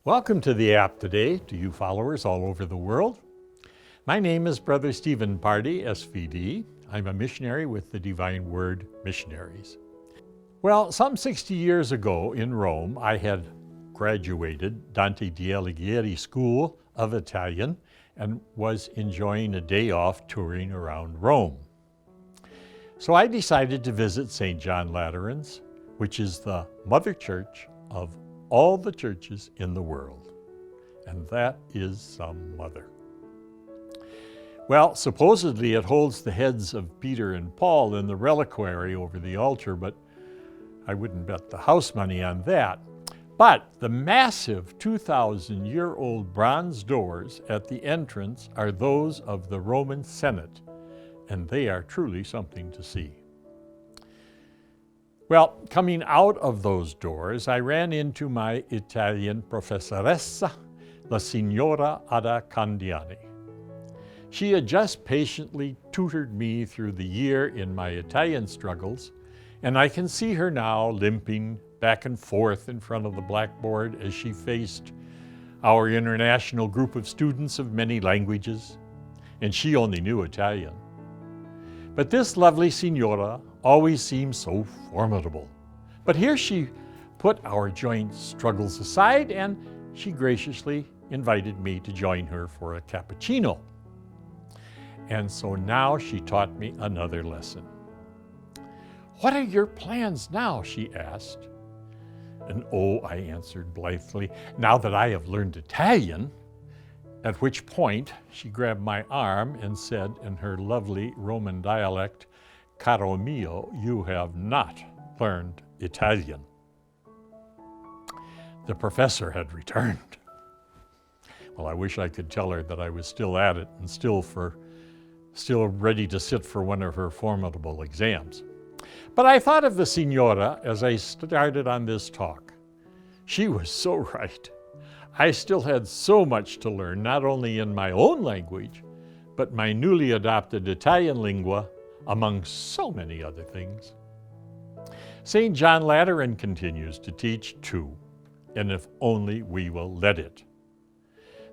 Welcome to the app today, to you followers all over the world. My name is Brother Stephen Pardy, SVD. I'm a missionary with the Divine Word Missionaries. Well, some 60 years ago in Rome, I had graduated Dante di Alighieri School of Italian and was enjoying a day off touring around Rome. So I decided to visit St. John Lateran's, which is the mother church of all the churches in the world. And that is some mother. Well, supposedly it holds the heads of Peter and Paul in the reliquary over the altar, but I wouldn't bet the house money on that. But the massive 2,000-year-old bronze doors at the entrance are those of the Roman Senate, and they are truly something to see. Well, coming out of those doors, I ran into my Italian professoressa, la signora Ada Candiani. She had just patiently tutored me through the year in my Italian struggles, and I can see her now limping back and forth in front of the blackboard as she faced our international group of students of many languages, and she only knew Italian. But this lovely signora always seemed so formidable. But here she put our joint struggles aside and she graciously invited me to join her for a cappuccino. And so now she taught me another lesson. "What are your plans now?" she asked. And oh, I answered blithely, "Now that I have learned Italian," at which point she grabbed my arm and said in her lovely Roman dialect, "Caro mio, you have not learned Italian." The professor had returned. Well, I wish I could tell her that I was still at it and still ready to sit for one of her formidable exams. But I thought of the signora as I started on this talk. She was so right. I still had so much to learn, not only in my own language, but my newly adopted Italian lingua, among so many other things. St. John Lateran continues to teach too, and if only we will let it.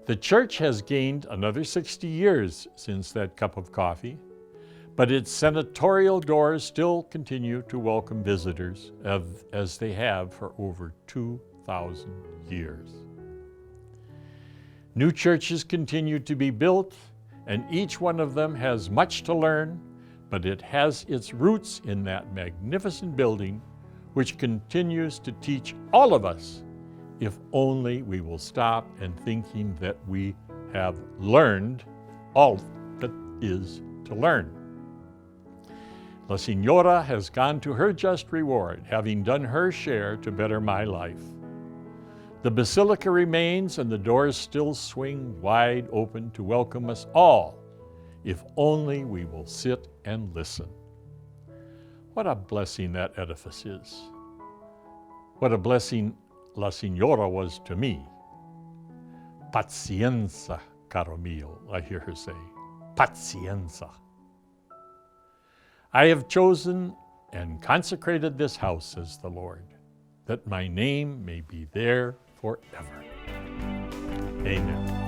The church has gained another 60 years since that cup of coffee, but its senatorial doors still continue to welcome visitors as they have for over 2,000 years. New churches continue to be built, and each one of them has much to learn, but it has its roots in that magnificent building, which continues to teach all of us, if only we will stop and thinking that we have learned all that is to learn. La Signora has gone to her just reward, having done her share to better my life. The basilica remains and the doors still swing wide open to welcome us all, if only we will sit and listen. What a blessing that edifice is. What a blessing La Signora was to me. Pazienza, caro mio, I hear her say. Pazienza. I have chosen and consecrated this house, says the Lord, that my name may be there forever. Amen.